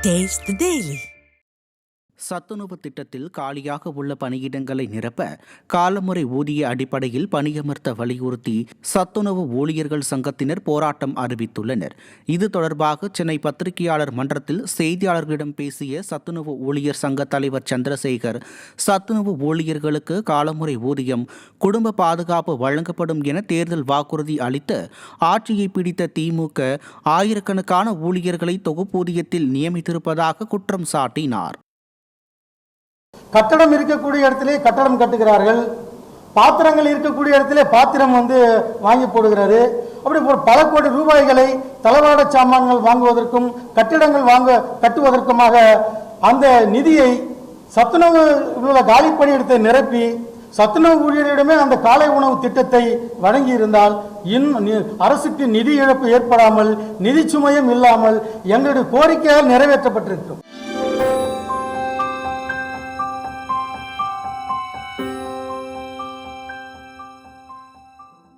Taste the Daily. சத்துணவு திட்டத்தில் காலியாக உள்ள பணியிடங்களை நிரப்ப காலமுறை ஊதிய அடிப்படையில் பணியமர்த்த வலியுறுத்தி சத்துணவு ஊழியர்கள் சங்கத்தினர் போராட்டம் அறிவித்துள்ளனர். இது தொடர்பாக சென்னை பத்திரிகையாளர் மன்றத்தில் செய்தியாளர்களிடம் பேசிய சத்துணவு ஊழியர் சங்க தலைவர் சந்திரசேகர், சத்துணவு ஊழியர்களுக்கு காலமுறை ஊதியம், குடும்ப பாதுகாப்பு வழங்கப்படும் என தேர்தல் வாக்குறுதி அளித்து ஆட்சியை பிடித்த திமுக ஆயிரக்கணக்கான ஊழியர்களை தொகுப்பூதியத்தில் நியமித்திருப்பதாக குற்றம் சாட்டினார். கட்டடம் இருக்கக்கூடிய இடத்திலே கட்டடம் கட்டுகிறார்கள், பாத்திரங்கள் இருக்கக்கூடிய இடத்திலே பாத்திரம் வாங்கி போடுகிறாரு. அப்படி பல கோடி ரூபாய்களை தளவாட சாமான்கள் வாங்குவதற்கும் கட்டிடங்கள் கட்டுவதற்குமாக அந்த நிதியை சத்துணவு காலி பணியிடத்தை நிரப்பி சத்துணவு ஊழியர்களிடமே அந்த காலை உணவு திட்டத்தை வழங்கி இருந்தால் அரசுக்கு நிதி இழப்பு ஏற்படாமல், நிதி சுமையும் இல்லாமல் எங்களுடைய கோரிக்கையால் நிறைவேற்றப்பட்டிருக்கும்.